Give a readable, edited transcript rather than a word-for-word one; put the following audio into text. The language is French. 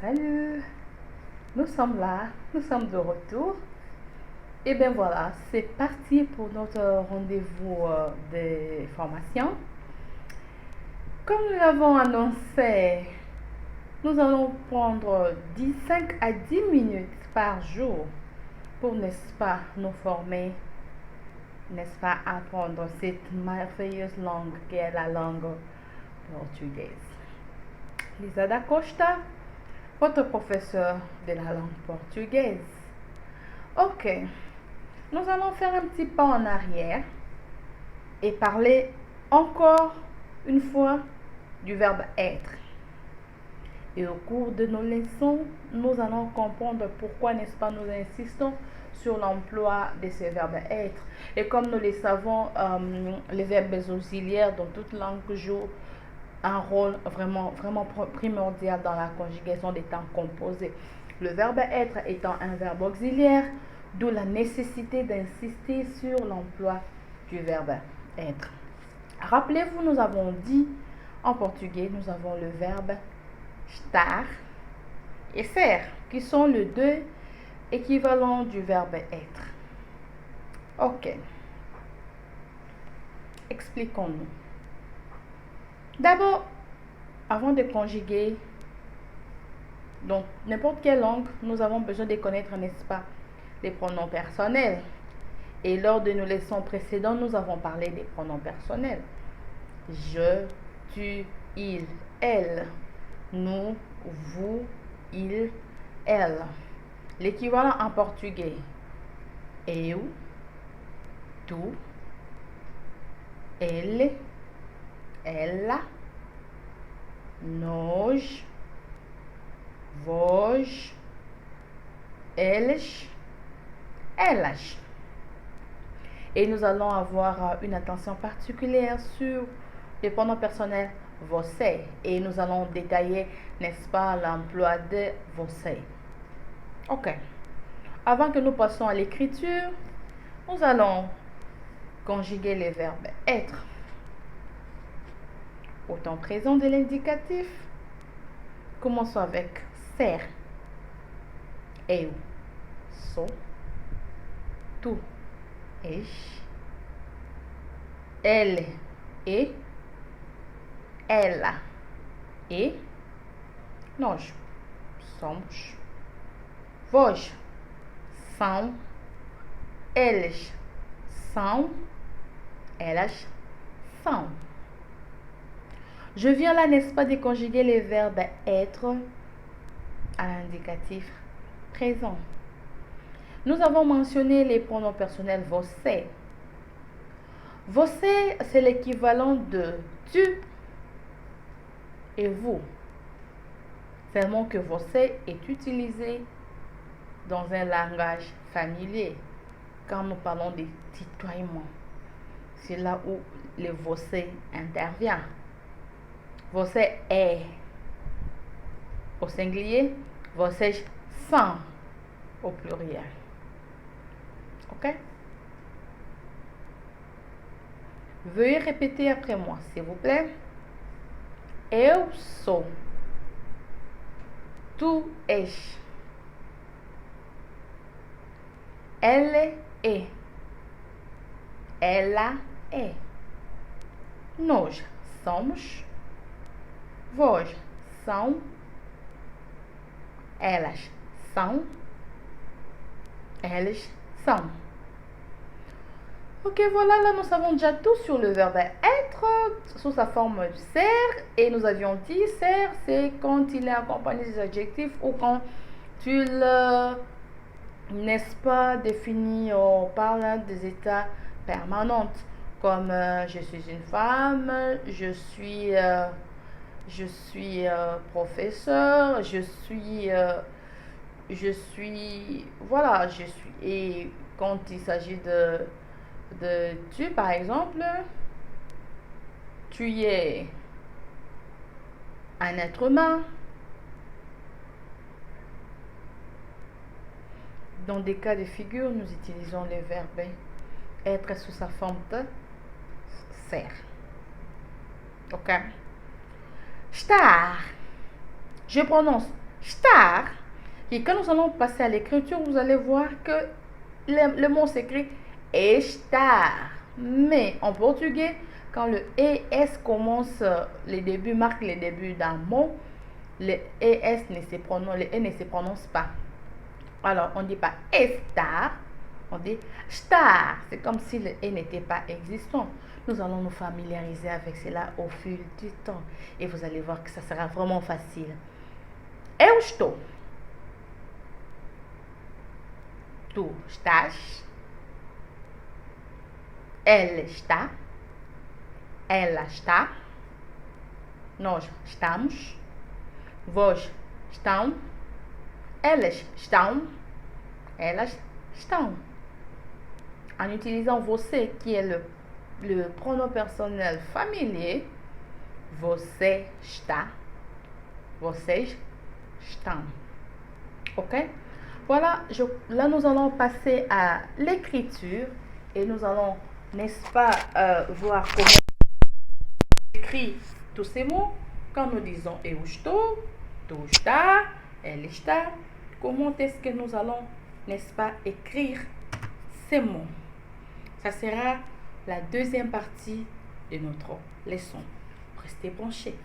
Salut, nous sommes là, nous sommes de retour. Et bien voilà, c'est parti pour notre rendez-vous de formation. Comme nous l'avons annoncé, nous allons prendre 5 à 10 minutes par jour pour, n'est-ce pas, nous former, n'est-ce pas, apprendre cette merveilleuse langue qui est la langue portugaise. Lisa da Costa, votre professeur de la langue portugaise. Ok, nous allons faire un petit pas en arrière et parler encore une fois du verbe être. Et au cours de nos leçons, nous allons comprendre pourquoi, n'est-ce pas, nous insistons sur l'emploi de ce verbe être. Et comme nous le savons, les verbes auxiliaires dans toute langue jouent un rôle vraiment primordial dans la conjugaison des temps composés. Le verbe être étant un verbe auxiliaire, d'où la nécessité d'insister sur l'emploi du verbe être. Rappelez-vous, nous avons dit en portugais, nous avons le verbe estar et ser, qui sont les deux équivalents du verbe être. Ok. Expliquons-nous. D'abord, avant de conjuguer dans n'importe quelle langue, nous avons besoin de connaître, n'est-ce pas, les pronoms personnels. Et lors de nos leçons précédentes, nous avons parlé des pronoms personnels. Je, tu, il, elle. Nous, vous, il, elle. L'équivalent en portugais. Eu, tu, ele, ela, nós, vós, eles, elas. Et nous allons avoir une attention particulière sur les pronoms personnels você. Et nous allons détailler, n'est-ce pas, l'emploi de você. Ok. Avant que nous passions à l'écriture, nous allons conjuguer les verbes être. Au temps présent de l'indicatif, commençons avec ser. Eu, sou, tu, és, ele, é, ela, é, nós somos, vós são, eles são, elas são. Je viens là, n'est-ce pas, de conjuguer les verbes être à l'indicatif présent. Nous avons mentionné les pronoms personnels você. Você, c'est l'équivalent de tu et vous. Seulement que você est utilisé dans un langage familier quand nous parlons de tutoiement. C'est là où le você intervient. Você é au singulier, vocês são au pluriel. Ok? Veuillez répéter après moi, s'il vous plaît. Eu sou. Tu és. Ele é. Ela é. Nós somos. Vós são. Elas são. Eles são. Ok, voilà, là nous savons déjà tout sur le verbe être, sous sa forme ser. Et nous avions dit ser, c'est quand il est accompagné des adjectifs ou quand tu le, n'est-ce pas, définis ou parle des états permanents. Comme je suis une femme, je suis professeur, je suis, voilà, je suis. Et quand il s'agit de tu, par exemple, tu es un être humain. Dans des cas de figure, nous utilisons le verbe être sous sa forme de ser. Ok? Estar. Je prononce estar. Et quand nous allons passer à l'écriture, vous allez voir que le mot s'écrit estar. Mais en portugais, quand le ES commence, les débuts marquent les débuts d'un mot, le ES ne se prononce, le E ne se prononce pas. Alors, on ne dit pas estar, on dit star. C'est comme si le E n'était pas existant. Nous allons nous familiariser avec cela au fil du temps. Et vous allez voir que ça sera vraiment facile. Eu estou. Tu estás. Ela está. Ela está. Nós estamos. Vós estão. Elas estão. Elas estão. En utilisant você, qui est le pronom personnel familier, você está. Vocês estão. Ok? Voilà, là nous allons passer à l'écriture et nous allons, n'est-ce pas, voir comment on écrit tous ces mots. Quand nous disons eu estou, tu está, elle está, comment est-ce que nous allons, n'est-ce pas, écrire ces mots? Ça sera la deuxième partie de notre leçon. Restez branchés.